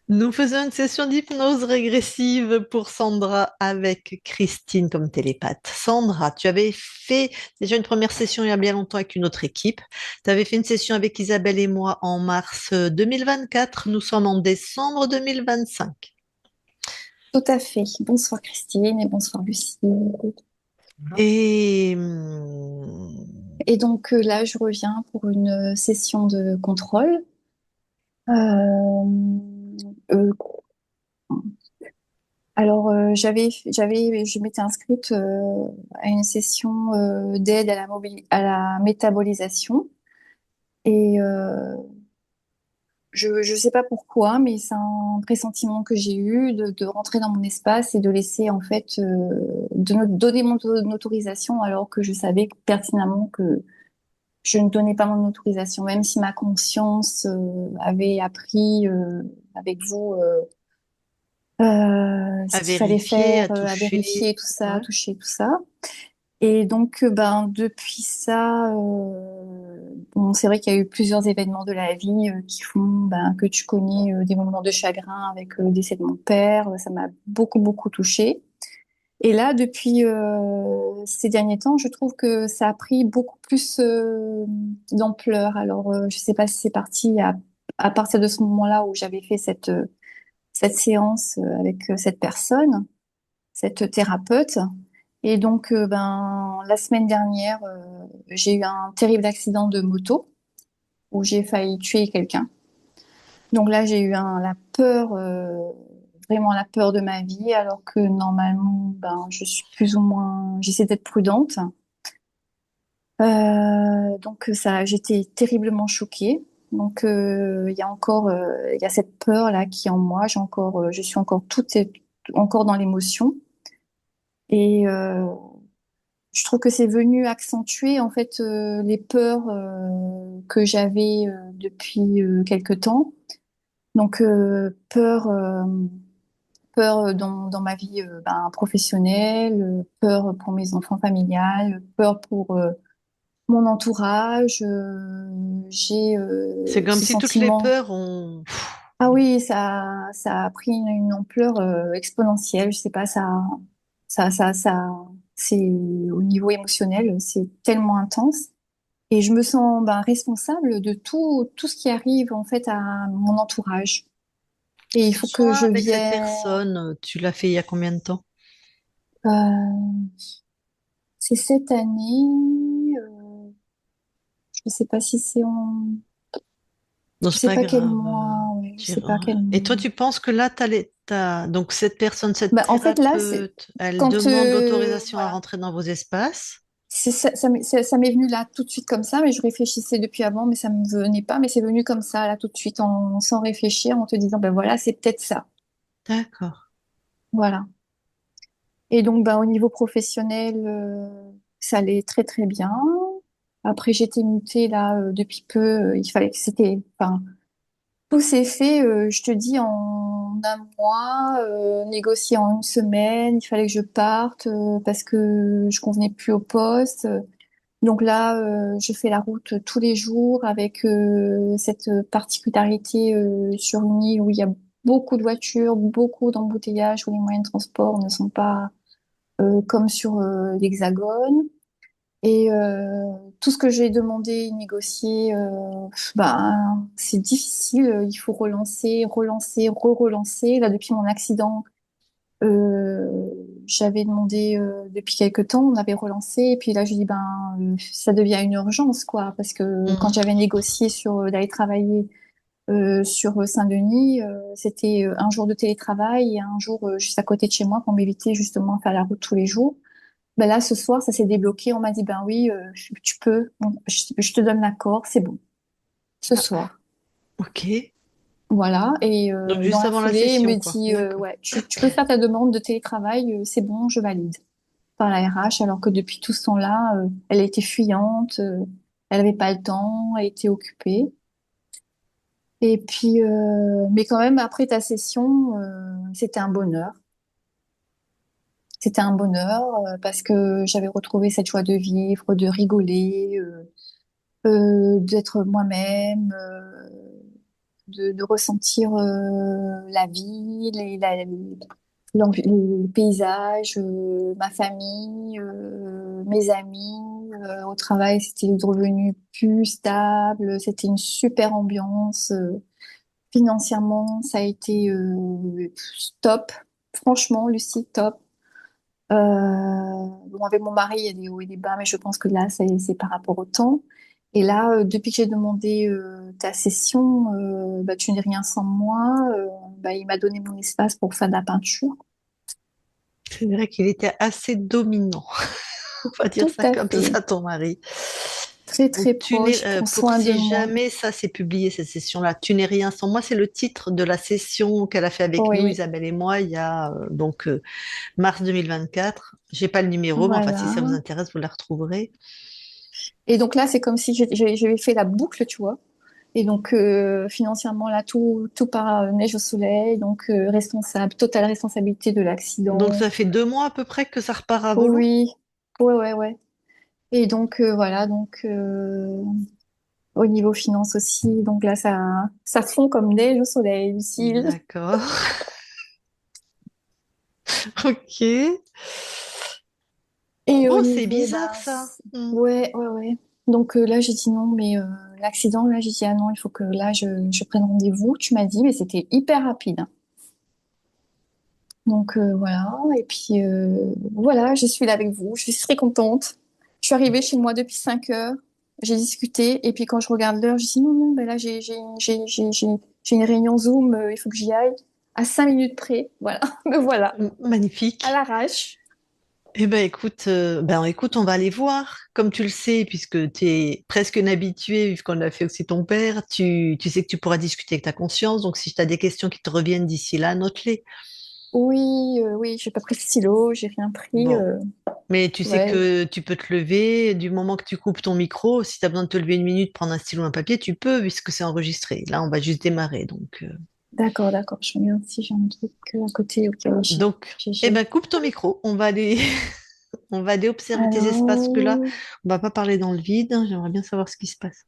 Nous faisons une session d'hypnose régressive pour Sandra avec Christine comme télépathe. Sandra, tu avais fait déjà une première session il y a bien longtemps avec une autre équipe. Tu avais fait une session avec Isabelle et moi en mars 2024. Nous sommes en décembre 2025. Tout à fait. Bonsoir Christine et bonsoir Lucie. Et Et donc là, je reviens pour une session de contrôle. Euh, euh, je m'étais inscrite à une session d'aide à la métabolisation. Et je sais pas pourquoi, mais c'est un pressentiment que j'ai eu de rentrer dans mon espace et de laisser en fait donner mon autorisation alors que je savais pertinemment que je ne donnais pas mon autorisation, même si ma conscience avait appris avec vous ce à qu'il fallait vérifier, à faire, à toucher. vérifier tout ça, à Ouais. toucher tout ça. Et donc, ben depuis ça, bon, c'est vrai qu'il y a eu plusieurs événements de la vie qui font ben, que tu connais des moments de chagrin avec le décès de mon père. Ça m'a beaucoup touchée. Et là, depuis ces derniers temps, je trouve que ça a pris beaucoup plus d'ampleur. Alors, je sais pas si c'est parti à partir de ce moment-là où j'avais fait cette séance avec cette personne, cette thérapeute. Et donc, ben, la semaine dernière, j'ai eu un terrible accident de moto où j'ai failli tuer quelqu'un. Donc là, j'ai eu la peur, vraiment la peur de ma vie, alors que normalement, ben, je suis plus ou moins, j'essaie d'être prudente. Donc ça, j'étais terriblement choquée. Donc il y a encore, il y a cette peur là qui est en moi. Je suis encore encore dans l'émotion. Et je trouve que c'est venu accentuer en fait les peurs que j'avais depuis quelque temps. Donc peur dans ma vie ben, professionnelle, peur pour mes enfants familiales, peur pour mon entourage. J'ai C'est comme ce si toutes les sentiment. peurs ont... Ah oui, ça a pris une ampleur exponentielle. Je sais pas, c'est au niveau émotionnel, c'est tellement intense. Et je me sens ben, responsable de tout ce qui arrive en fait à mon entourage. Et il Ce faut que soin je avec cette vienne. personne, tu l'as fait il y a combien de temps? euh, c'est cette année. Je sais pas si c'est en. Non, Je c'est sais pas pas quel grave. mois. Ouais, je sais pas Tira. quel Et toi, mois. tu penses que là, donc cette personne, cette Bah, en fait, là, c'est thérapeute, elle quand demande l'autorisation à voilà. rentrer dans vos espaces? Ça m'est venu là tout de suite comme ça, mais je réfléchissais depuis avant, mais ça me venait pas, mais c'est venu comme ça là tout de suite, sans réfléchir, en te disant ben voilà, c'est peut-être ça, D'accord. voilà. Et donc ben au niveau professionnel, ça allait très bien. Après j'étais mutée là depuis peu, il fallait que enfin tout s'est fait, je te dis en un mois, négocié en une semaine. Il fallait que je parte parce que je convenais plus au poste. Donc là, je fais la route tous les jours avec cette particularité sur une île où il y a beaucoup de voitures, beaucoup d'embouteillages, où les moyens de transport ne sont pas comme sur l'Hexagone. Et tout ce que j'ai demandé, négocié, ben, c'est difficile. Il faut relancer, re-relancer. Là, depuis mon accident, euh, j'avais demandé depuis quelque temps, on avait relancé, et puis là je dis ben ça devient une urgence quoi, parce que quand Mhm. j'avais négocié sur d'aller travailler sur Saint-Denis, c'était un jour de télétravail et un jour juste à côté de chez moi pour m'éviter justement de faire la route tous les jours. Ben là ce soir ça s'est débloqué, on m'a dit ben oui tu peux, je te donne l'accord, c'est bon ce soir. Ok. Voilà, et Donc dans juste la avant la foulée, il session, me quoi. dit D'accord. ouais, tu peux faire ta demande de télétravail, c'est bon, je valide. Par la RH, alors que depuis tout ce temps-là, elle était fuyante, elle avait pas le temps, elle était occupée. Et puis, mais quand même, après ta session, c'était un bonheur. C'était un bonheur parce que j'avais retrouvé cette joie de vivre, de rigoler, d'être moi-même. de ressentir la vie, le paysage, ma famille, mes amis. Au travail, c'était devenu plus stable, c'était une super ambiance. Financièrement, ça a été top. Franchement, Lucie, top. Bon, avec mon mari, il y a des hauts et des bas, mais je pense que là, c'est par rapport au temps. Et là, depuis que j'ai demandé ta session, bah, tu n'es rien sans moi, bah, il m'a donné mon espace pour faire de la peinture. C'est vrai qu'il était assez dominant. On va dire Tout ça à comme fait. ça, ton mari. Très, Donc, très proche, il prend pour soin de si moi. jamais ça s'est publié, cette session-là, Tu n'es rien sans moi, c'est le titre de la session qu'elle a fait avec nous, Oui, Isabelle et moi, il y a mars 2024. J'ai pas le numéro, mais enfin, si ça vous voilà. intéresse, vous la retrouverez. Et donc là, c'est comme si j'avais fait la boucle, tu vois. Et donc, financièrement, là, tout part neige au soleil. Donc, responsable, totale responsabilité de Donc, l'accident. ça fait 2 mois à peu près que ça repart à volo. Oui, ouais, ouais, ouais. Et donc, voilà, donc, au niveau finance aussi. Donc là, ça fond comme neige au soleil, Lucille. D'accord. Ok. Et au Bon, c'est niveau, bizarre ça. Hmm. ouais, ouais, ouais. Donc là, j'ai dit non, mais l'accident, là, j'ai dit ah non, il faut que là, je prenne rendez-vous. Tu m'as dit, mais c'était hyper rapide, hein. Donc voilà, et puis voilà, je suis là avec vous, je suis très contente. Je suis arrivée chez moi depuis 5 heures, j'ai discuté, et puis quand je regarde l'heure, je dis non, non, ben là j'ai une réunion Zoom, il faut que j'y aille à 5 minutes près, voilà, me voilà, à Magnifique. l'arrache. Eh écoute, on va aller voir. Comme tu le sais, puisque tu es presque une habituée, vu qu'on l'a fait aussi ton père, tu sais que tu pourras discuter avec ta conscience. Donc, si tu as des questions qui te reviennent d'ici là, note-les. Oui, oui, j'ai pas pris de stylo, j'ai rien pris, Bon. Mais tu sais ouais, que tu peux te lever du moment que tu coupes ton micro. Si tu as besoin de te lever 1 minute, prendre un stylo, un papier, tu peux, puisque c'est enregistré. Là, on va juste démarrer. d'accord, d'accord, je regarde si j'ai un truc à côté, ok, oui, Coupe ton micro. On va aller, on va aller observer tes espaces, parce que là, Alors, on va pas parler dans le vide. J'aimerais bien savoir ce qui se passe.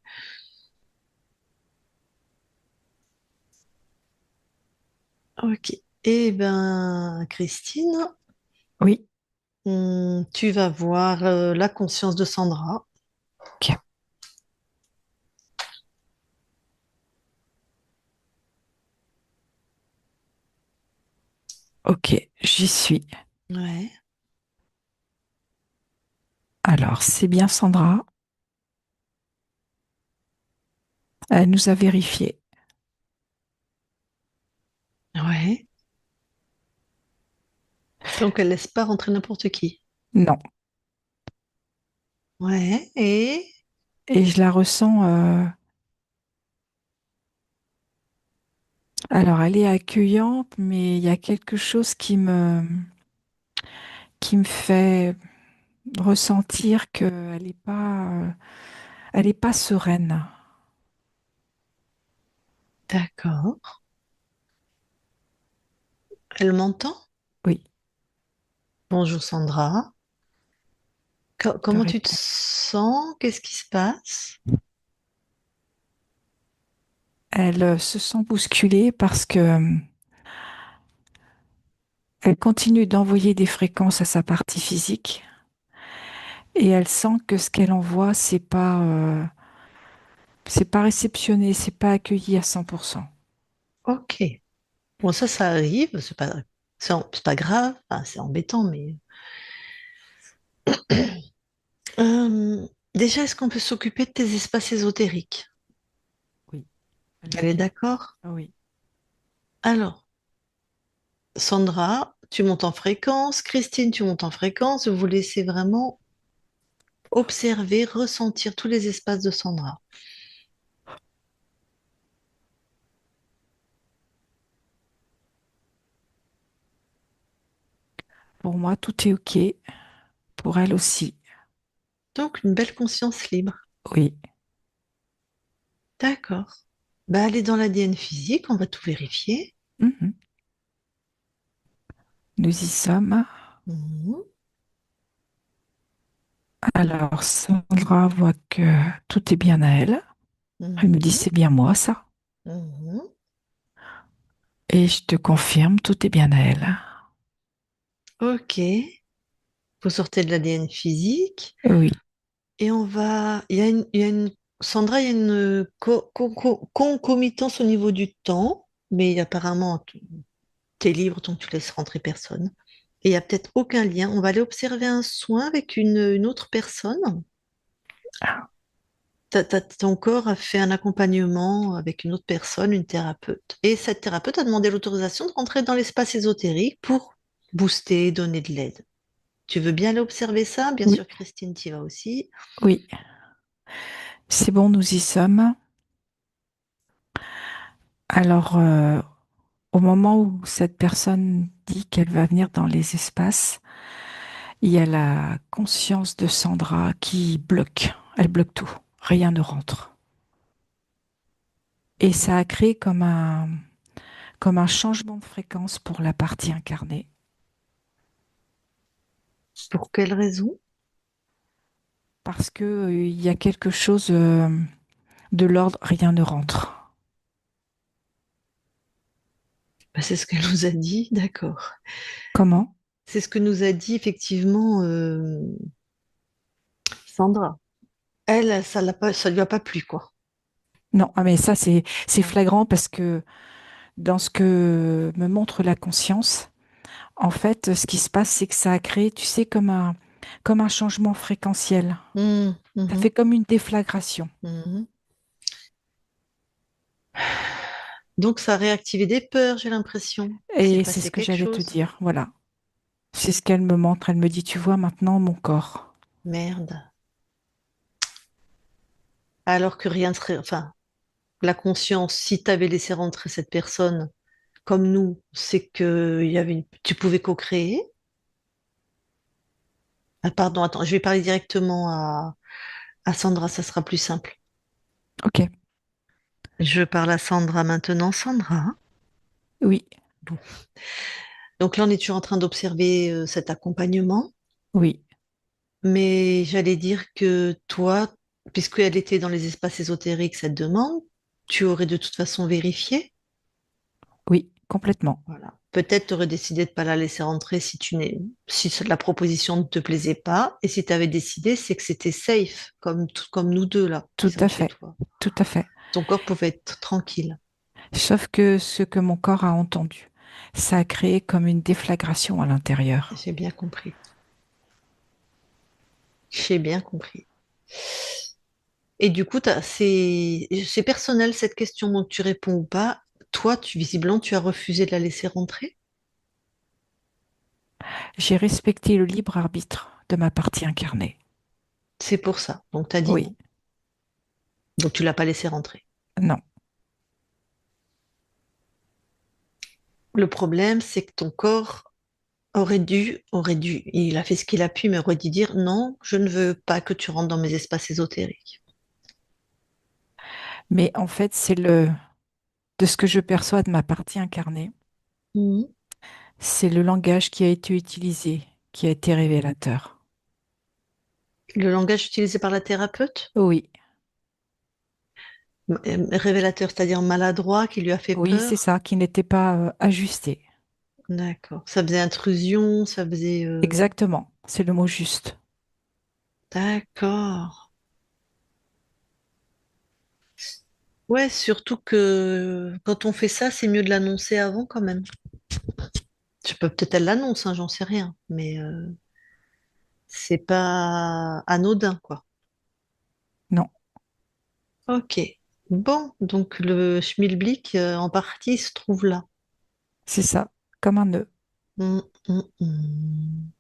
Ok. Christine, Oui, tu vas voir la conscience de Sandra. ok, ok, j'y suis. Ouais. Alors, c'est bien Sandra. Elle nous a vérifié. Ouais. Donc, elle laisse pas rentrer n'importe qui. Non. Ouais. Et Et je la ressens. Alors, elle est accueillante, mais il y a quelque chose qui me fait ressentir elle est pas sereine. d'accord. Elle m'entend? Oui, Bonjour Sandra. te Comment tu te répond. sens? Qu'est-ce qui se passe? Elle se sent bousculée parce que elle continue d'envoyer des fréquences à sa partie physique et elle sent que ce qu'elle envoie, c'est pas réceptionné, c'est pas accueilli à 100%. Ok. Bon, ça arrive. C'est pas grave. Enfin, c'est embêtant, mais. Déjà, est-ce qu'on peut s'occuper de tes espaces ésotériques? Oui, elle veut Elle est bien. d'accord? Ah oui. Alors, Sandra, tu montes en fréquence. Christine, tu montes en fréquence. Vous laissez vraiment observer, ressentir tous les espaces de Sandra. Pour moi, tout est OK. Pour elle aussi. Donc, une belle conscience libre. Oui. D'accord. Bah, allez dans l'ADN physique, on va tout vérifier. Mhm. Nous y sommes. Mhm. Alors, Sandra voit que tout est bien à elle. Elle me dit, Mhm. c'est bien moi, ça. Mhm. Et je te confirme, tout est bien à elle. Ok. Vous sortez de l'ADN physique Oui, et on va. Sandra, il y a une concomitance au niveau du temps, mais apparemment, tu es libre tant que tu laisses rentrer personne. Et il n'y a peut-être aucun lien. On va aller observer un soin avec une autre personne. Ton corps a fait un accompagnement avec une autre personne, une thérapeute. Et cette thérapeute a demandé l'autorisation de rentrer dans l'espace ésotérique pour booster, donner de l'aide. Tu veux bien aller observer ça? Bien oui, sûr, Christine, tu y vas aussi. oui. C'est bon, nous y sommes. Alors, au moment où cette personne dit qu'elle va venir dans les espaces, il y a la conscience de Sandra qui bloque. Elle bloque tout. Rien ne rentre. Et ça a créé comme un changement de fréquence pour la partie incarnée. Pour quelle raison? Parce que, il y a quelque chose, de l'ordre, rien ne rentre. Bah, c'est ce qu'elle nous a dit, d'accord. Comment? C'est ce que nous a dit effectivement Sandra. Elle, ça lui a pas plu, quoi. Non, ah, mais ça, c'est Mm. flagrant parce que dans ce que me montre la conscience, en fait, ce qui se passe, c'est que ça a créé, tu sais, comme un changement fréquentiel. Mm, Ça fait mhm, comme une déflagration. mhm. Donc ça a réactivé des peurs, j'ai l'impression. Il s'est Et c'est ce passé que quelque j'allais te chose. dire. Voilà. C'est ce qu'elle me montre. Elle me dit, tu vois maintenant mon corps. Merde. Alors que rien ne serait... Enfin, la conscience, si tu avais laissé rentrer cette personne comme nous, c'est que tu pouvais co-créer. Ah, pardon, attends, je vais parler directement à Sandra, ça sera plus simple. Ok. Je parle à Sandra maintenant. Sandra. Oui, Bon. Donc là, on est toujours en train d'observer cet accompagnement. oui, Mais j'allais dire que toi, puisqu'elle était dans les espaces ésotériques, cette demande, tu aurais de toute façon vérifié. oui, complètement. Voilà. Peut-être tu aurais décidé de ne pas la laisser rentrer si la proposition ne te plaisait pas. Et si tu avais décidé, c'est que c'était safe, comme nous deux là, qui Tout sommes à chez fait. toi. Tout à fait. Ton corps pouvait être tranquille. Sauf que ce que mon corps a entendu, ça a créé comme une déflagration à l'intérieur. J'ai bien compris. J'ai bien compris. Et du coup, c'est personnel cette question, donc tu réponds ou pas. Toi, visiblement, tu as refusé de la laisser rentrer. J'ai respecté le libre arbitre de ma partie incarnée. C'est pour ça. Donc, tu as dit Oui, non. Donc, tu l'as pas laissé rentrer. non, Le problème, c'est que ton corps il a fait ce qu'il a pu, mais aurait dû dire non, je ne veux pas que tu rentres dans mes espaces ésotériques. mais en fait, de ce que je perçois de ma partie incarnée, Mhm. c'est le langage qui a été utilisé, qui a été révélateur. Le langage utilisé par la thérapeute, Oui, révélateur, c'est-à-dire maladroit, qui lui a fait oui, c'est peur. ça, qui n'était pas ajusté. D'accord. Ça faisait intrusion, ça faisait... Exactement, c'est le mot juste. D'accord. Ouais, surtout que quand on fait ça, c'est mieux de l'annoncer avant quand même. Je peux peut-être elle l'annonce, hein, j'en sais rien, mais c'est pas anodin, quoi. Non, Ok. Bon, donc le schmilblick, en partie, se trouve là. c'est ça, comme un nœud. Hum, hum, hum.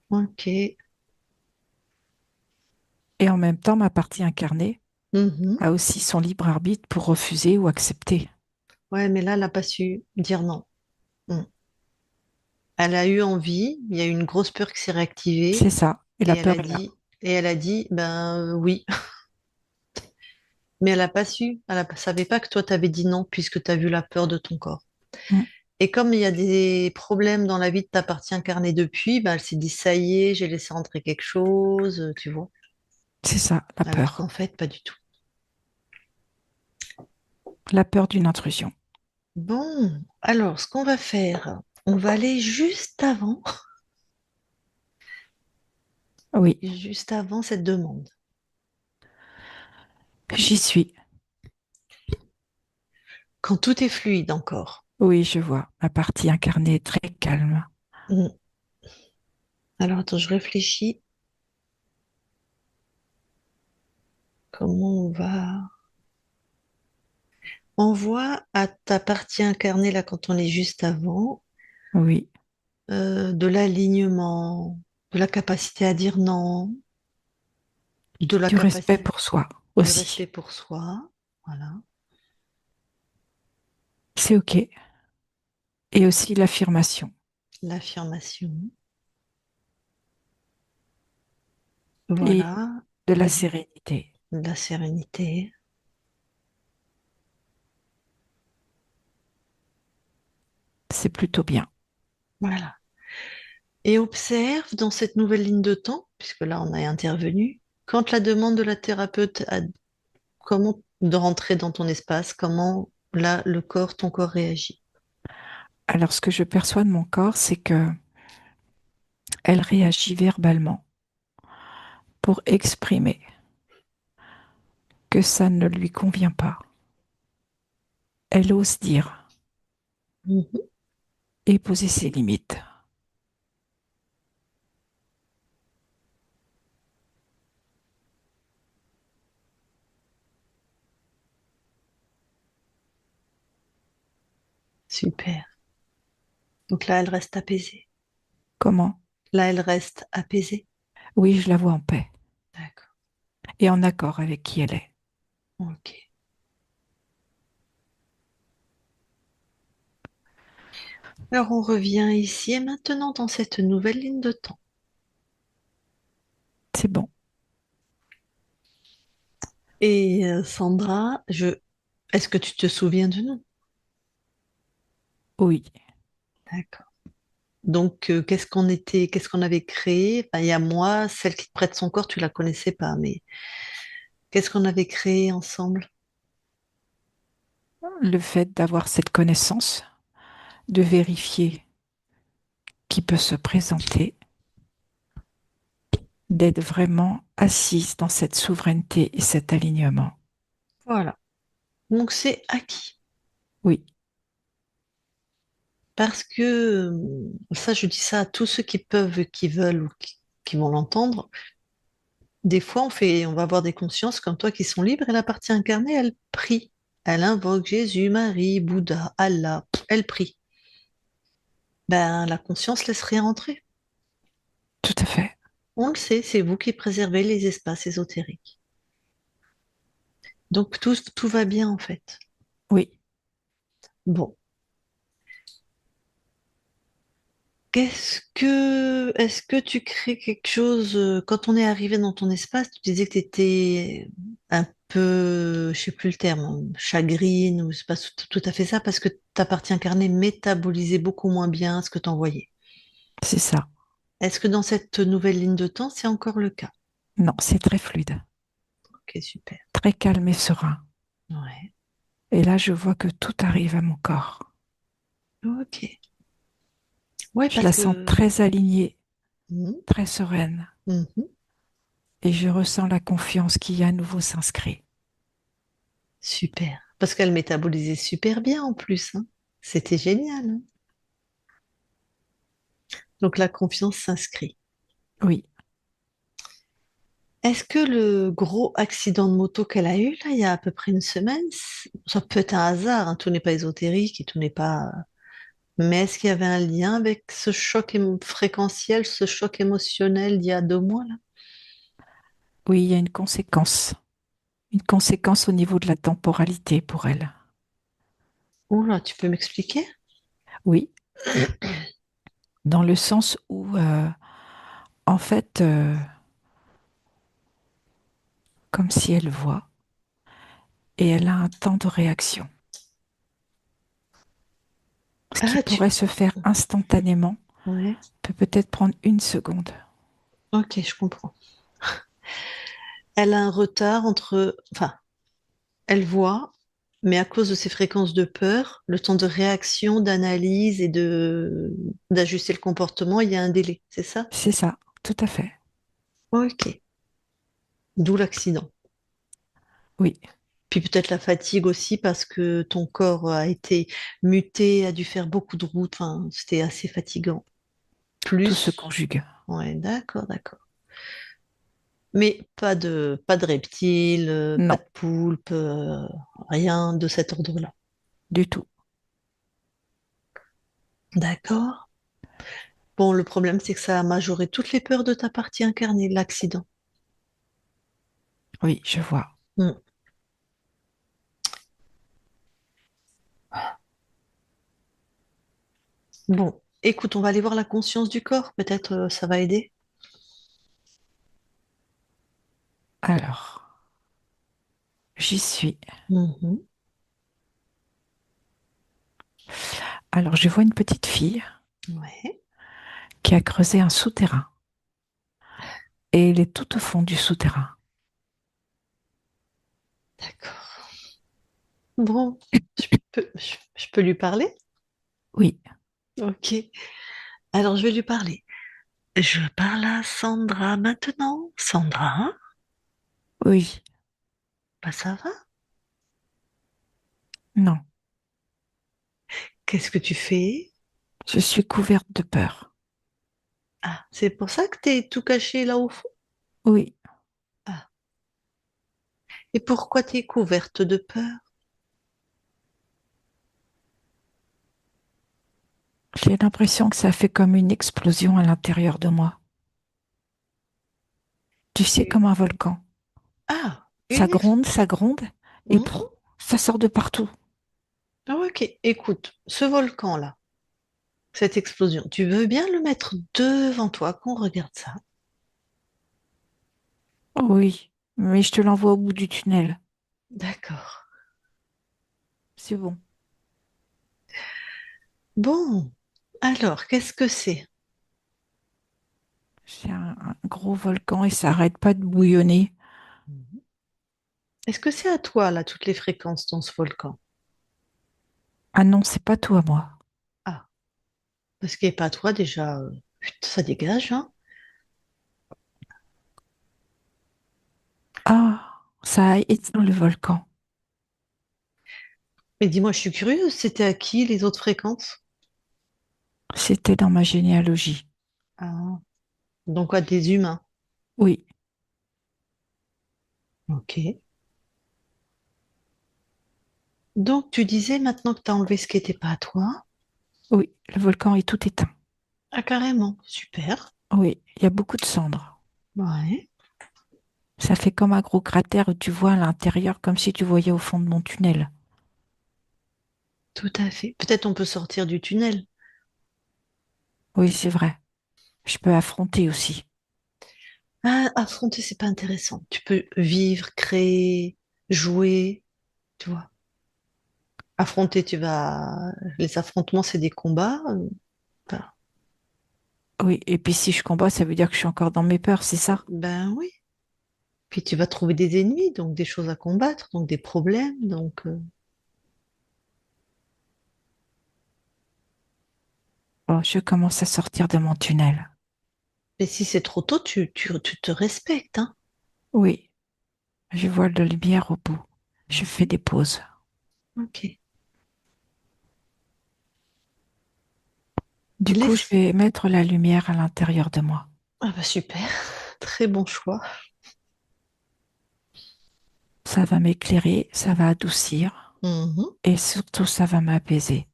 Ok. Et en même temps, ma partie incarnée Mhm. a aussi son libre arbitre pour refuser ou accepter. Ouais, mais là, elle n'a pas su dire non. Hum. Elle a eu envie, il y a eu une grosse peur qui s'est réactivée, C'est ça, et et la elle peur a est là. dit, ben oui. Mais elle n'a pas su, savait pas que toi, t'avais dit non, puisque tu as vu la peur de ton corps. Mm, Et comme il y a des problèmes dans la vie de ta partie incarnée depuis, ben, elle s'est dit, ça y est, j'ai laissé entrer quelque chose, tu vois. c'est ça, la Alors peur. qu'en fait, pas du tout. la peur d'une intrusion. Bon, alors, ce qu'on va faire, on va aller Oui, juste avant cette demande. j'y suis. Quand tout est fluide encore. Oui, je vois. Ma partie incarnée est très calme. Mm. Alors, attends, je réfléchis. Comment on va... On voit à ta partie incarnée, là, quand on est juste avant, Oui, de l'alignement, de la capacité à dire non, de la du respect capacité, pour soi du aussi. respect pour soi. Voilà. C'est OK. Et aussi l'affirmation L'affirmation. et Voilà. de la Mhm. sérénité. La sérénité. C'est plutôt bien. Voilà. Et observe dans cette nouvelle ligne de temps, puisque là on a intervenu, quand la demande de la thérapeute a comment de rentrer dans ton espace, comment là le corps, ton corps réagit. Alors, ce que je perçois de mon corps, c'est que elle réagit verbalement pour exprimer que ça ne lui convient pas. Elle ose dire Mhm. et poser ses limites. Super. Donc là, elle reste apaisée. Comment? Là, elle reste apaisée. Oui, je la vois en paix D'accord. et en accord avec qui elle est. Ok. Alors on revient ici et maintenant dans cette nouvelle ligne de temps. C'est bon. Et Sandra, est-ce que tu te souviens de nous? Oui. D'accord. Donc, qu'est-ce qu'on avait créé? Enfin, il y a moi, celle qui te prête son corps, tu la connaissais pas, mais qu'est-ce qu'on avait créé ensemble? Le fait d'avoir cette connaissance, de vérifier qui peut se présenter, d'être vraiment assise dans cette souveraineté et cet alignement. Voilà. Donc, c'est acquis. Oui, Parce que, ça, je dis ça à tous ceux qui peuvent, qui veulent ou qui vont l'entendre. Des fois, on va avoir des consciences comme toi qui sont libres et la partie incarnée, elle prie. Elle invoque Jésus, Marie, Bouddha, Allah. Elle prie. Ben, la conscience laisse rien entrer. tout à fait. On le sait, c'est vous qui préservez les espaces ésotériques. Donc tout va bien en fait. Oui. Bon, est-ce que tu crées quelque chose quand on est arrivé dans ton espace, tu disais que tu étais un peu, je sais plus le terme, hein, chagrine ou c'est pas tout à fait ça parce que ta partie incarnée métabolisait beaucoup moins bien ce que tu envoyais. C'est ça. Est-ce que dans cette nouvelle ligne de temps, c'est encore le cas? Non, c'est très fluide, Ok, super. très calme et serein. Ouais. Et là, je vois que tout arrive à mon corps. Ok. Ouais, Je parce la sens que très alignée, Mhm, très sereine. mhm. Et je ressens la confiance qui à nouveau s'inscrit. Super. Parce qu'elle métabolisait super bien en plus, hein. C'était génial, hein. Donc la confiance s'inscrit. Oui, Est-ce que le gros accident de moto qu'elle a eu là, il y a à peu près une semaine, ça peut être un hasard, hein, tout n'est pas ésotérique et tout n'est pas. Mais est-ce qu'il y avait un lien avec ce choc fréquentiel, ce choc émotionnel d'il y a 2 mois là? oui, il y a une conséquence. Une conséquence au niveau de la temporalité pour elle. Oula, tu peux m'expliquer? Oui, dans le sens où, en fait, comme si elle voit et elle a un temps de réaction. Ce qui Ah, pourrait se faire instantanément Ouais, peut peut-être prendre une seconde. ok, je comprends. Elle a un retard entre. Enfin, elle voit, Mais à cause de ces fréquences de peur, le temps de réaction, d'analyse et de d'ajuster le comportement, il y a un délai, c'est ça? C'est ça, tout à fait. Ok. D'où l'accident. Oui, Puis peut-être la fatigue aussi parce que ton corps a été muté, a dû faire beaucoup de routes. Enfin, c'était assez fatigant. tout se Plus, conjugue. ouais, d'accord, d'accord. Mais pas de reptiles, pas Non, de poulpes, rien de cet ordre-là. du tout. D'accord. Bon, le problème, c'est que ça a majoré toutes les peurs de ta partie incarnée, l'accident. Oui, je vois. Hmm. Bon, écoute, on va aller voir la conscience du corps. Peut-être ça va aider. Alors, j'y suis. Mhm. Alors, je vois une petite fille Ouais, qui a creusé un souterrain et elle est tout au fond du souterrain. d'accord. Bon, je peux lui parler? Oui, Ok. Alors, je vais lui parler. Je parle à Sandra maintenant. Sandra, oui, bah ça va? non. Qu'est-ce que tu fais? Je suis couverte de peur. Ah, c'est pour ça que t'es tout caché là au fond? Oui, Ah. Et pourquoi t'es couverte de peur? j'ai l'impression que ça fait comme une explosion à l'intérieur de moi. Tu sais, Oui. comme un volcan. Ah, une ex... Ça gronde, et Hmm. prou, ça sort de partout. Ah, ok, écoute, ce volcan-là, cette explosion, tu veux bien le mettre devant toi, qu'on regarde ça? Oui, mais je te l'envoie au bout du tunnel. D'accord. C'est bon. Bon, alors, qu'est-ce que c'est? C'est un gros volcan et ça arrête pas de bouillonner. Mhm. Est-ce que c'est à toi, là, toutes les fréquences dans ce volcan? Ah non, c'est pas toi, moi. Ah, parce qu'il n'est pas à toi, déjà, putain, ça dégage, hein? Ah, ça a éteint le volcan. Mais dis-moi, je suis curieuse, c'était à qui les autres fréquences? C'était dans ma généalogie. Ah, donc à des humains. Oui, Ok. Donc tu disais maintenant que tu as enlevé ce qui n'était pas à toi. oui, le volcan est tout éteint. Ah, carrément, super. Oui, il y a beaucoup de cendres. Ouais, Ça fait comme un gros cratère où tu vois à l'intérieur comme si tu voyais au fond de mon tunnel. tout à fait. Peut-être on peut sortir du tunnel. Oui, c'est vrai. Je peux affronter aussi. Ah, affronter, c'est pas intéressant. Tu peux vivre, créer, jouer, tu vois. Affronter, tu vas. Les affrontements, c'est des combats. Enfin, Oui, et puis si je combats, ça veut dire que je suis encore dans mes peurs, c'est ça? ben oui. Puis tu vas trouver des ennemis, donc des choses à combattre, donc des problèmes. Donc, Oh, je commence à sortir de mon tunnel. mais si c'est trop tôt, tu te respectes, hein. Oui, je vois de la lumière au bout. Je fais des pauses. Ok. Du coup, je Laisse. vais mettre la lumière à l'intérieur de moi. Ah bah super. Très bon choix. Ça va m'éclairer, ça va adoucir Mhm. et surtout ça va m'apaiser.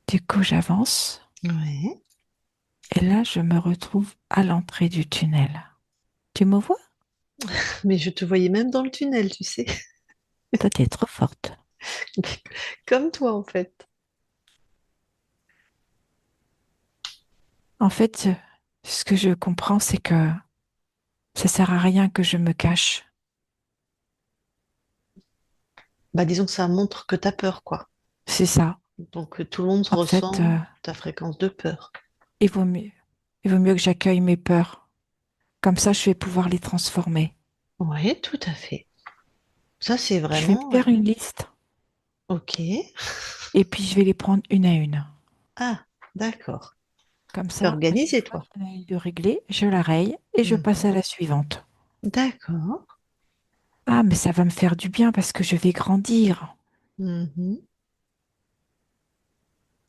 Du coup, j'avance Ouais. et là, je me retrouve à l'entrée du tunnel. Tu me vois? Mais je te voyais même dans le tunnel, tu sais. Toi, t'es trop forte. Comme toi, en fait. En fait, ce que je comprends, c'est que ça sert à rien que je me cache. Bah, disons que ça montre que tu as peur, quoi. C'est ça. Donc, tout le monde En fait, ressent ta fréquence de peur. il vaut mieux, il vaut mieux que j'accueille mes peurs. Comme ça, je vais pouvoir les transformer. Oui, tout à fait. Ça, c'est Je vais me vraiment... faire une liste Ok. et puis je vais les prendre une à une. Ah, d'accord. Comme T'es ça, à chaque organisé, fois toi. qu'il y en a une de réglée, je la raye et je passe Mhm. à la suivante. D'accord. Ah, mais ça va me faire du bien parce que je vais grandir. Mhm.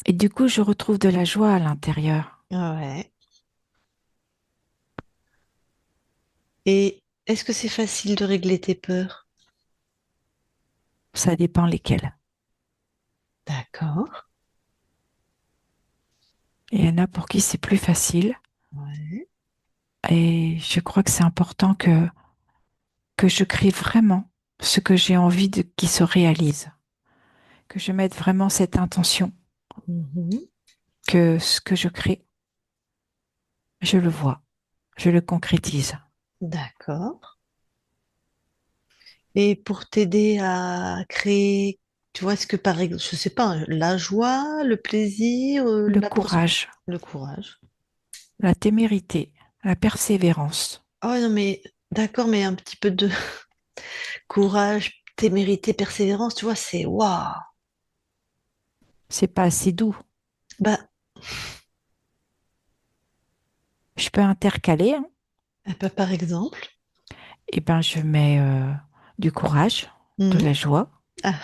Et du coup, je retrouve de la joie à l'intérieur. Ouais. Et est-ce que c'est facile de régler tes peurs? Ça dépend lesquels. D'accord. Et il y en a pour qui c'est plus facile. Ouais. Et je crois que c'est important que je crée vraiment ce que j'ai envie de qui se réalise. Que je mette vraiment cette intention Mhm. que ce que je crée, je le vois, je le concrétise. D'accord. Et pour t'aider à créer, tu vois, est-ce que par exemple, je sais pas, hein, la joie, le plaisir, Le la possibilité, courage, le courage. la témérité, la persévérance. Oh non, mais d'accord, mais un petit peu de courage, témérité, persévérance, tu vois, c'est waouh. C'est pas assez doux. Bah, Je peux intercaler, hein. par exemple. Eh ben, je mets du courage, de Mhm. la joie, Ah,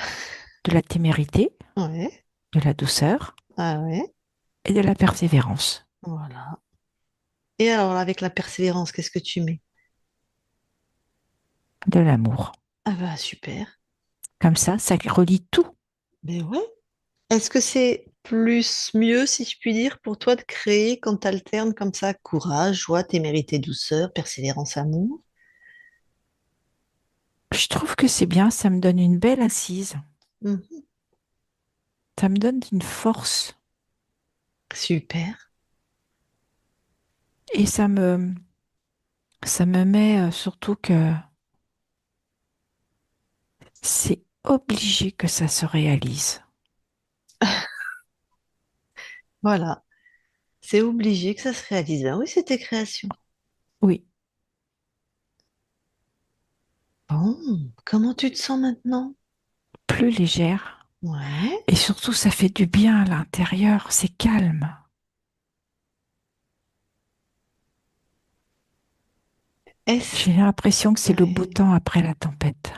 de la témérité, ouais. de la douceur Ah ouais. et de la persévérance, Voilà. Et alors, avec la persévérance, qu'est-ce que tu mets? de l'amour. Ah bah, super. Comme ça relie tout. Ben ouais. Est-ce que c'est plus mieux, si je puis dire, pour toi de créer quand tu alternes comme ça courage, joie, témérité, douceur, persévérance, amour? Je trouve que c'est bien, ça me donne une belle assise. Mhm. Ça me donne une force Super. et ça me met surtout que c'est obligé que ça se réalise. Voilà. C'est obligé que ça se réalise. Ben oui, c'est tes créations. Oui, Bon, comment tu te sens maintenant? plus légère. Ouais. Et surtout, ça fait du bien à l'intérieur, c'est calme. Est-ce J'ai l'impression que c'est le beau ouais, temps après la tempête.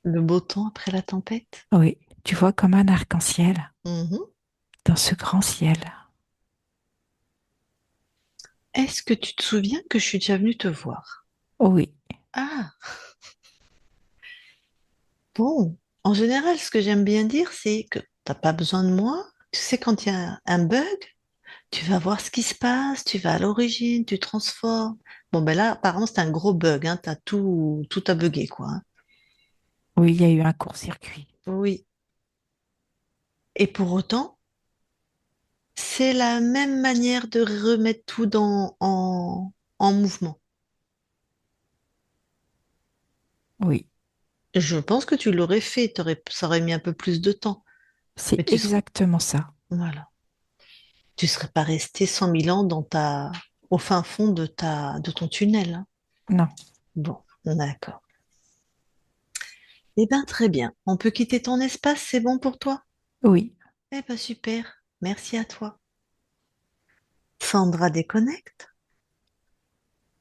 le beau temps après la tempête? Oui, tu vois, comme un arc-en-ciel Mhm. dans ce grand ciel. Est-ce que tu te souviens que je suis déjà venue te voir? Oh oui, Ah, bon. En général, ce que j'aime bien dire, c'est que t'as pas besoin de moi. Tu sais, quand il y a un bug, tu vas voir ce qui se passe, tu vas à l'origine, tu transformes. Bon, ben là, apparemment, c'est un gros bug, hein. T'as tout a bugué, quoi, hein. oui, il y a eu un court-circuit. Oui. Et pour autant, c'est la même manière de remettre tout en mouvement. Oui, Je pense que tu l'aurais fait, ça aurait mis un peu plus de temps. c'est Mais exactement ça. voilà. Tu serais pas resté 100 000 ans au fin fond de ton tunnel, hein. Non, Bon, d'accord. Eh bien, très bien. On peut quitter ton espace, c'est bon pour toi? oui, Eh bien, super. Merci à toi. Sandra déconnecte.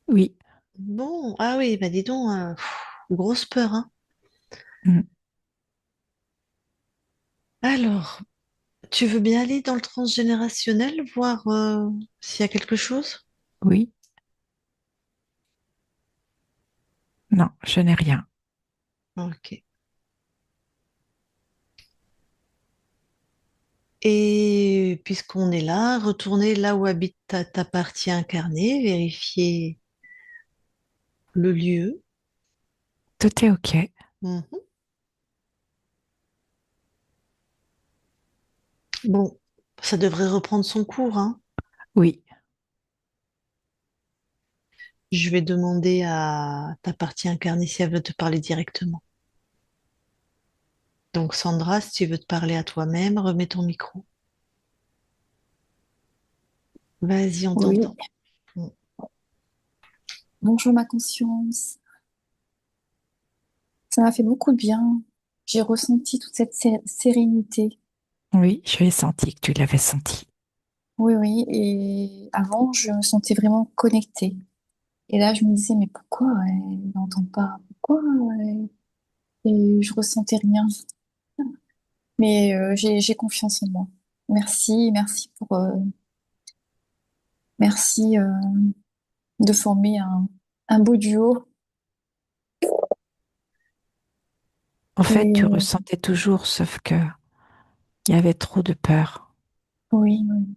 oui. Bon, ah oui, bah dis donc, grosse peur, hein. Mm. Alors, tu veux bien aller dans le transgénérationnel, voir s'il y a quelque chose? Oui, non, je n'ai rien. Ok. Et puisqu'on est là, retourner là où habite ta partie incarnée, vérifier le lieu. Tout est OK. Mhm. Bon, ça devrait reprendre son cours, hein. Oui, Je vais demander à ta partie incarnée si elle veut te parler directement. Donc Sandra, si tu veux te parler à toi-même, remets ton micro. Vas-y, on Oui. t'entend. Mm. Bonjour ma conscience. Ça m'a fait beaucoup de bien. J'ai ressenti toute cette sérénité. Oui, je l'ai senti que tu l'avais senti. Oui, oui. Et avant, je me sentais vraiment connectée. Et là, je me disais, mais pourquoi elle n'entend pas? Pourquoi Et je ressentais rien. Mais j'ai confiance en moi. Merci, merci merci de former un beau duo. En fait, tu Et ressentais toujours, sauf que il y avait trop de peur. oui, oui,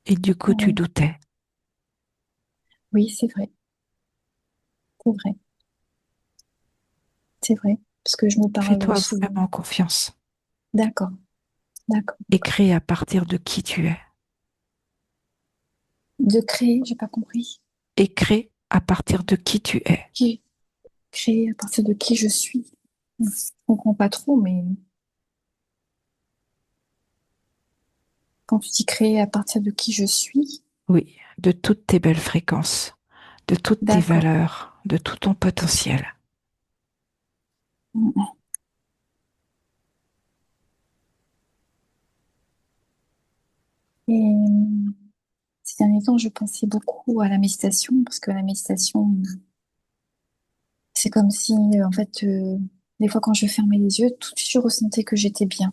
Et du coup, tu oui, doutais. oui, c'est vrai, c'est vrai. Parce que je me parle Fais-toi souvent. vraiment confiance D'accord, d'accord. et crée à partir de qui tu es. De créer, j'ai pas compris. Et crée à partir de qui tu es. Qui, créer à partir de qui je suis. Je comprends pas trop, mais quand tu dis créer à partir de qui je suis, Oui, de toutes tes belles fréquences, de toutes tes d'accord. valeurs, de tout ton potentiel. Et ces derniers temps, je pensais beaucoup à la méditation, parce que la méditation, c'est comme si, en fait, des fois, quand je fermais les yeux, tout de suite, je ressentais que j'étais bien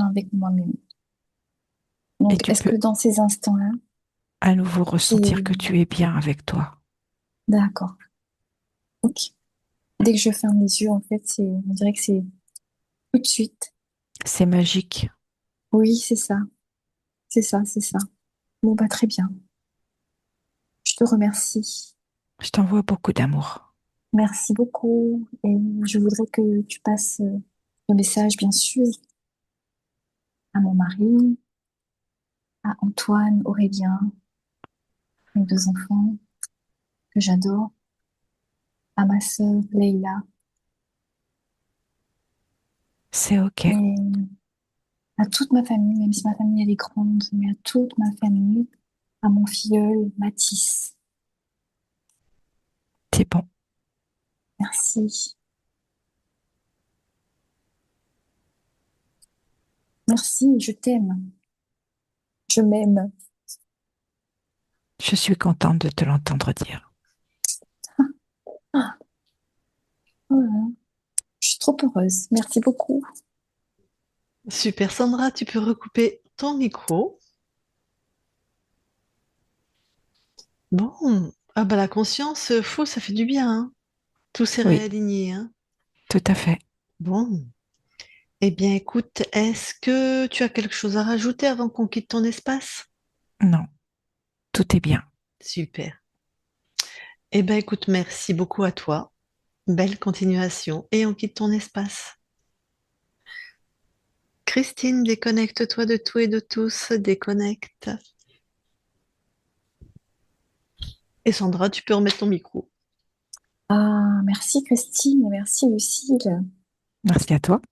avec moi-même. Et Donc, tu est-ce peux que dans ces instants-là, à nouveau ressentir c'est que tu es bien avec toi. d'accord, ok. Dès que je ferme les yeux, en fait, on dirait que c'est tout de suite. C'est magique. Oui, c'est ça, c'est ça, c'est ça. Bon, bah, très bien. Je te remercie. Je t'envoie beaucoup d'amour. Merci beaucoup. Et je voudrais que tu passes le message, bien sûr, à mon mari, à Antoine, Aurélien, mes deux enfants que j'adore, à ma sœur Leïla C'est OK. et à toute ma famille, même si ma famille elle est grande, mais à toute ma famille, à mon filleul Mathis. C'est bon. Merci. Merci, je t'aime. Je m'aime. Je suis contente de te l'entendre dire. Ah, voilà. Je suis trop heureuse. Merci beaucoup. Super, Sandra, tu peux recouper ton micro. Bon, ah bah la conscience, fou, ça fait du bien, hein. Tout s'est Oui, réaligné, hein. tout à fait. Bon, eh bien écoute, est-ce que tu as quelque chose à rajouter avant qu'on quitte ton espace? Non, tout est bien. Super. Eh bien écoute, merci beaucoup à toi. Belle continuation et on quitte ton espace. Christine, déconnecte-toi de tout et de tous, déconnecte. Et Sandra, tu peux remettre ton micro. Ah, merci Christine, merci Lucille. Merci à toi.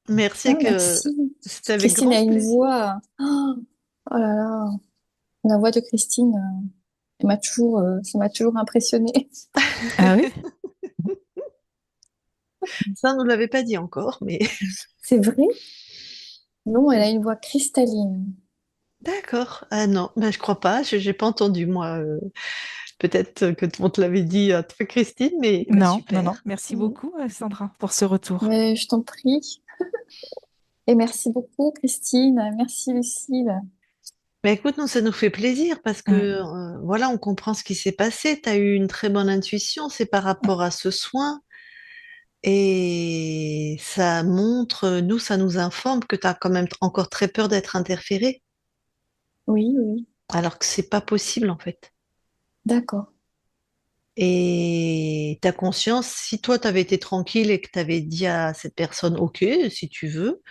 Merci, Ah, que merci. c'était avec Christine grand a une plaisir. voix. Oh là là, la voix de Christine, ça m'a toujours impressionnée. Ah oui? Ça, on ne nous l'avait pas dit encore, mais C'est vrai? Non, elle a une voix cristalline. d'accord. Ah non, ben, je crois pas. Je n'ai pas entendu, moi. Peut-être que on te l'avait dit à toi, Christine, mais bah, Non, non, non. super. Merci Mm. beaucoup, Sandra, pour ce retour. Mais je t'en prie. Et merci beaucoup, Christine. Merci, Lucille. Mais écoute, nous, ça nous fait plaisir parce que Mm. voilà, on comprend ce qui s'est passé. Tu as eu une très bonne intuition, c'est par rapport à ce soin. Et ça montre, nous, ça nous informe que tu as quand même encore très peur d'être interféré, Oui, oui. alors que c'est pas possible en fait. D'accord. Et ta conscience, si toi, tu avais été tranquille et que tu avais dit à cette personne, OK, si tu veux,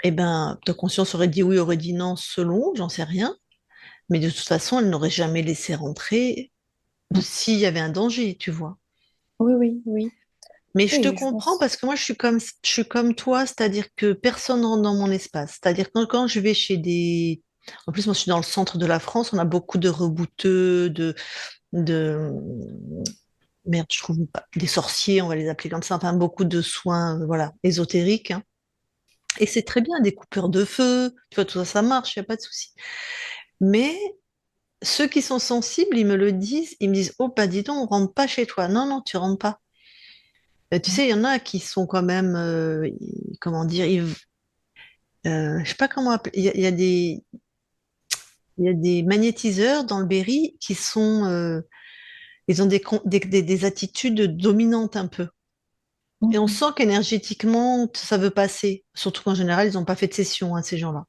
eh ben, ta conscience aurait dit oui, aurait dit non, selon, j'en sais rien. Mais de toute façon, elle n'aurait jamais laissé rentrer Mm. s'il y avait un danger, tu vois. Oui, oui, oui. Mais je te Oui, je comprends pense. parce que moi, je suis comme toi, c'est-à-dire que personne rentre dans mon espace. C'est-à-dire que quand je vais chez des... En plus, moi, je suis dans le centre de la France, on a beaucoup de rebouteux, de, merde, je trouve pas, des sorciers, on va les appeler comme ça, enfin beaucoup de soins, voilà, ésotériques, hein. Et c'est très bien, des coupeurs de feu, tu vois, tout ça, ça marche, il n'y a pas de souci. Mais ceux qui sont sensibles, ils me le disent, ils me disent, oh, bah dis donc, on rentre pas chez toi. Non, non, tu rentres pas. Tu sais, il y en a qui sont quand même, comment dire, je sais pas comment appeler, il y a des magnétiseurs dans le Berry qui sont, ils ont des attitudes dominantes un peu. Et on Mhm. sent qu'énergétiquement, ça veut passer. Surtout qu'en général, ils n'ont pas fait de session, hein, ces gens-là.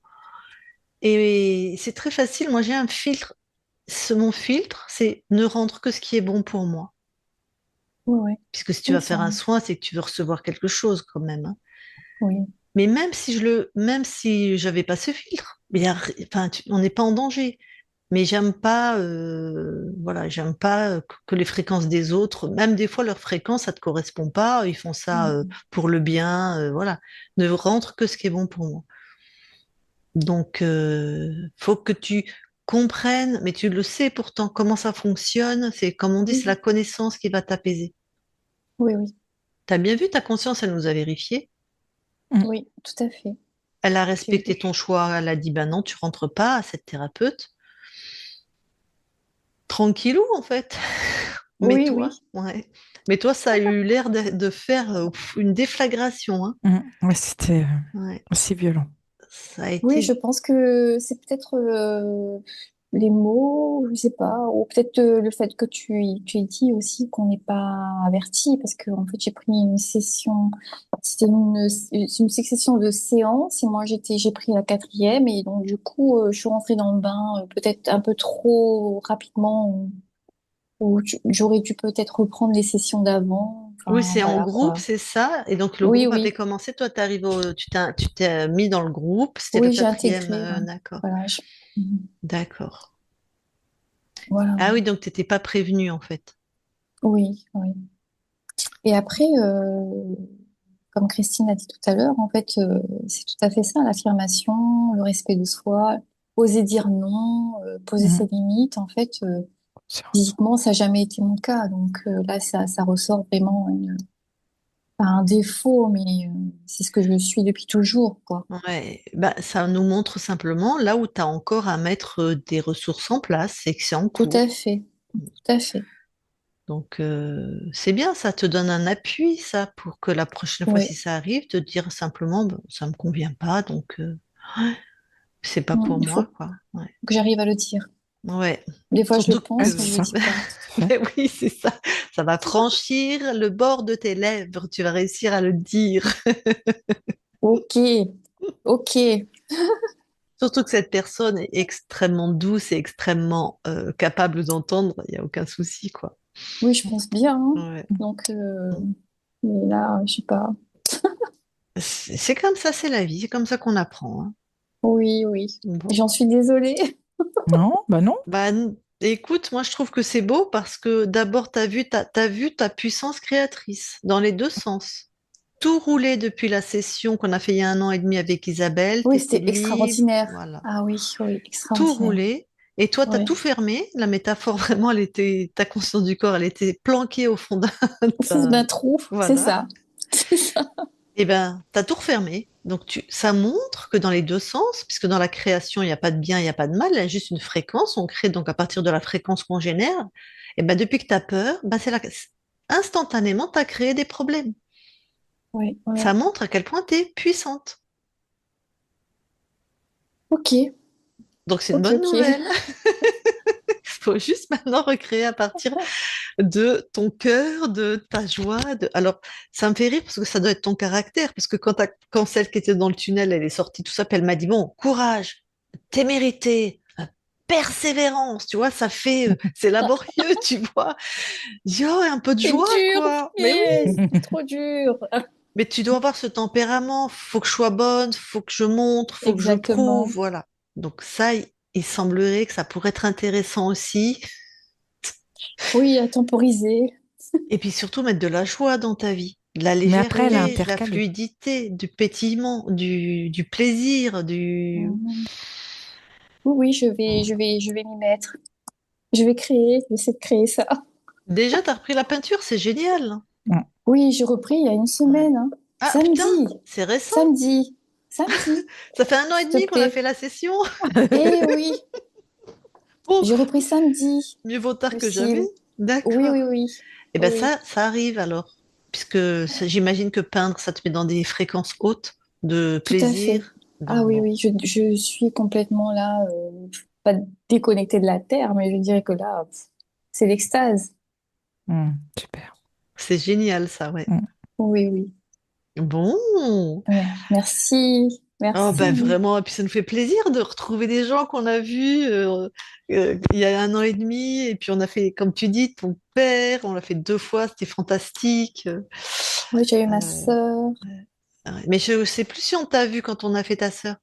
Et c'est très facile. Moi, j'ai un filtre. Mon filtre, c'est ne rendre que ce qui est bon pour moi. Ouais, ouais. Puisque si tu Oui, vas ça, faire un soin, c'est que tu veux recevoir quelque chose quand même, hein. oui. Mais même si j'avais pas ce filtre, enfin, on n'est pas en danger. Mais j'aime pas, voilà, j'aime pas que les fréquences des autres, même des fois leur fréquence, ça te correspond pas. Ils font ça Mhm. pour le bien, voilà. Ne rentre que ce qui est bon pour moi. Donc, faut que tu comprennes, mais tu le sais pourtant comment ça fonctionne. C'est comme on dit, c'est la Oui, connaissance qui va t'apaiser. oui, oui, T'as bien vu, ta conscience, elle nous a vérifié. Mm. oui, tout à fait. Elle a J'ai respecté ton vu. choix. Elle a dit, ben non, tu rentres pas à cette thérapeute. Tranquillou, en fait. Mais Oui, toi, oui. ouais. Mais toi, ça a eu l'air de faire une déflagration, hein. Mm. Ouais, c'était Ouais. assez violent. Ça a Oui, je été. pense que c'est peut-être les mots, je sais pas, ou peut-être le fait que tu aies dit aussi qu'on n'est pas averti, parce que en fait j'ai pris une session, c'était une succession de séances et moi j'ai pris la quatrième et donc du coup je suis rentrée dans le bain peut-être un peu trop rapidement ou j'aurais dû peut-être reprendre les sessions d'avant. Oui, Enfin c'est en voilà groupe, quoi. c'est ça. Et donc, le Oui, groupe avait oui, commencé. Toi, tu t'es mis dans le groupe. C'était le oui, j'ai quatrième. intégré. Ouais. D'accord. Voilà, Mhm. D'accord. Voilà. Ah oui, donc t'étais pas prévenu, en fait. Oui, oui. Et après, comme Christine a dit tout à l'heure, en fait, c'est tout à fait ça, l'affirmation, le respect de soi, oser dire non, poser Mm. ses limites. En fait, physiquement, ça n'a jamais été mon cas. Donc là, ça ressort vraiment pas un défaut, mais c'est ce que je suis depuis toujours, quoi. Ouais, bah, ça nous montre simplement là où tu as encore à mettre des ressources en place, c'est que c'est en Tout cours. à fait, tout à fait. Donc, c'est bien, ça te donne un appui, ça, pour que la prochaine fois, si Oui, ça arrive, te dire simplement, bon, ça me convient pas, donc c'est pas pour Il faut moi, quoi. Ouais. que j'arrive à le dire. Ouais. Des fois, je le Surtout Ouais, pense, mais je c'est le ça. dis pas. Tout à fait. mais oui, c'est ça. Ça va franchir le bord de tes lèvres. Tu vas réussir à le dire. Ok, ok. Surtout que cette personne est extrêmement douce et extrêmement capable d'entendre. Il n'y a aucun souci, quoi. Oui, je pense bien, hein. Ouais. Donc, mais là, je sais pas. C'est comme ça, c'est la vie. C'est comme ça qu'on apprend, hein. Oui, oui. Bon. J'en suis désolée. Non, bah non. Bah, écoute, moi, je trouve que c'est beau parce que d'abord, t'as vu ta puissance créatrice dans les deux sens. Tout roulé depuis la session qu'on a fait il y a 1 an et demi avec Isabelle. Oui, T'étais c'était libre. extraordinaire. Voilà. Ah oui, oui, Tout extraordinaire. roulé. Et toi, tu as tout Oui. fermé. La métaphore, vraiment, elle était, ta conscience du corps, elle était planquée au fond d'un. Au fond d'un trou, c'est Voilà. ça. C'est ça. Et ben, tu as tout refermé. Donc, ça montre que dans les deux sens, puisque dans la création, il n'y a pas de bien, il n'y a pas de mal, il y a juste une fréquence. On crée donc à partir de la fréquence qu'on génère. Et ben, depuis que tu as peur, ben, instantanément, tu as créé des problèmes. Oui, Ça ouais. montre à quel point tu es puissante. Ok, Donc, c'est une ok, bonne ok. nouvelle. Il faut juste maintenant recréer à partir de ton cœur, de ta joie. Alors, ça me fait rire parce que ça doit être ton caractère. Parce que quand celle qui était dans le tunnel, elle est sortie, tout ça, puis elle m'a dit, bon, courage, témérité, persévérance, tu vois, ça fait, c'est laborieux, tu vois. Je dis, oh, un peu de C'est joie, dur, quoi. Mais mais oui, c'est trop dur. mais tu dois avoir ce tempérament. Faut que je sois bonne, faut que je montre, faut que je prouve, Exactement. voilà. Donc ça, il semblerait que ça pourrait être intéressant aussi. Oui, à temporiser. Et puis surtout mettre de la joie dans ta vie, de la Mais après, elle a légèreté, de la intercalé. fluidité, du pétillement, du plaisir, du... Mhm. Oui, oui, je vais m'y mettre. Je vais créer, j'essaie de créer ça. Déjà, t'as repris la peinture, c'est génial. Mm. Oui, j'ai repris il y a une Ouais. semaine, hein. Ah putain, Samedi, c'est récent. samedi, samedi, Ça fait 1 an et s'il te demi qu'on a plaît. fait la session. Eh oui, Oh, j'ai repris samedi, mieux vaut tard que jamais. Lucille. Oui, D'accord. oui, oui, Eh ben oui, ça arrive alors, puisque j'imagine que peindre, ça te met dans des fréquences hautes de tout à fait. plaisir. Ah Donc oui, bon, oui, je suis complètement là, pas déconnectée de la terre, mais je dirais que là, c'est l'extase. Super. c'est génial ça, ouais. Mm. Oui, oui. Bon. Ouais, merci, Oh ben merci. vraiment, et puis ça nous fait plaisir de retrouver des gens qu'on a vus il y a 1 an et demi, et puis on a fait, comme tu dis, ton père, on l'a fait 2 fois, c'était fantastique. Oui, j'ai eu ma Euh, sœur. ouais. Mais je sais plus si on t'a vu quand on a fait ta sœur.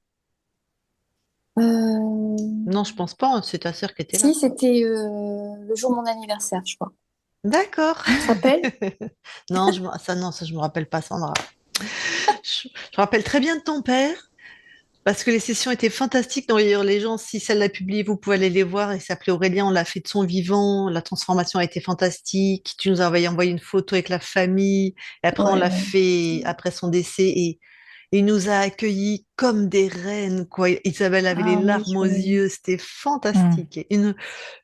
Euh, Non, je pense pas, hein, c'est ta sœur qui était Si, là. c'était le jour de mon anniversaire, je crois. D'accord. Tu te rappelles? Non, ça, je me rappelle pas, Sandra. Je me rappelle très bien de ton père, parce que les sessions étaient fantastiques. D'ailleurs, les gens, si celle l'a publiée, vous pouvez aller les voir. Il s'appelait Aurélien, on l'a fait de son vivant. La transformation a été fantastique. Tu nous as envoyé une photo avec la famille. Et après, on Ouais, l'a ouais. fait après son décès. Et il nous a accueillis comme des reines, quoi. Isabelle avait les Ah oui, larmes aux oui. yeux. C'était Mm. fantastique. Et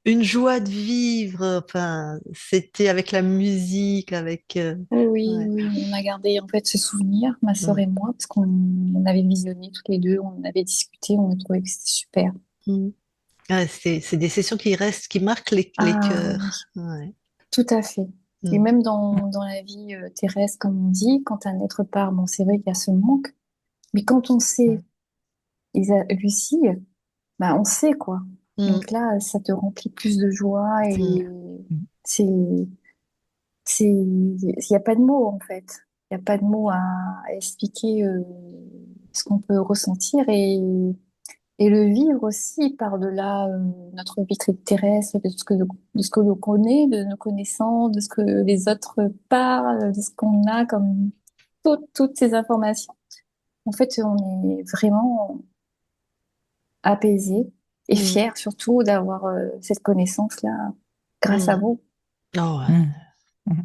une joie de vivre. Enfin, c'était avec la musique, avec. Oui, Ouais. oui, on a gardé en fait ce souvenir, ma sœur Mm. et moi, parce qu'on avait visionné toutes les deux, on avait discuté, on a trouvé que c'était super. Mm. Ouais, c'est des sessions qui restent, qui marquent les Ah cœurs. oui, Ouais. tout à fait. Et Mm. même dans la vie terrestre, comme on dit, quand un être part, bon, c'est vrai qu'il y a ce manque, mais quand on sait, Lucie, bah, on sait quoi. Mm. Donc là, ça te remplit plus de joie Mm. et c'est, il n'y a pas de mots en fait. Il n'y a pas de mots à expliquer ce qu'on peut ressentir et le vivre aussi par-delà notre vie terrestre, de ce que l'on connaît, de nos connaissances, de ce que les autres parlent, de ce qu'on a comme toutes ces informations. En fait, on est vraiment apaisé et Mm. fier surtout d'avoir cette connaissance-là grâce à Mm. vous. Oh, ouais. Mm. Mm.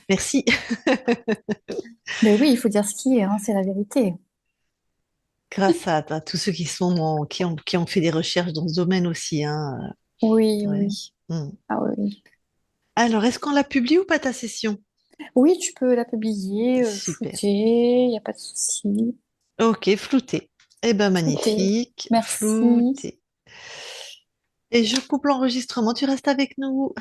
Merci. Mais oui, il faut dire ce qui est, hein, c'est la vérité. Grâce à tous ceux qui sont qui ont fait des recherches dans ce domaine aussi, hein. Oui, Ouais. oui. Mm. Ah oui, oui. Alors, est-ce qu'on la publie ou pas ta session? Oui, tu peux la publier, Super. flouter, il n'y a pas de souci. Ok, flouté. Eh ben, Flouter. magnifique. Merci. Flouté. Et je coupe l'enregistrement. Tu restes avec nous.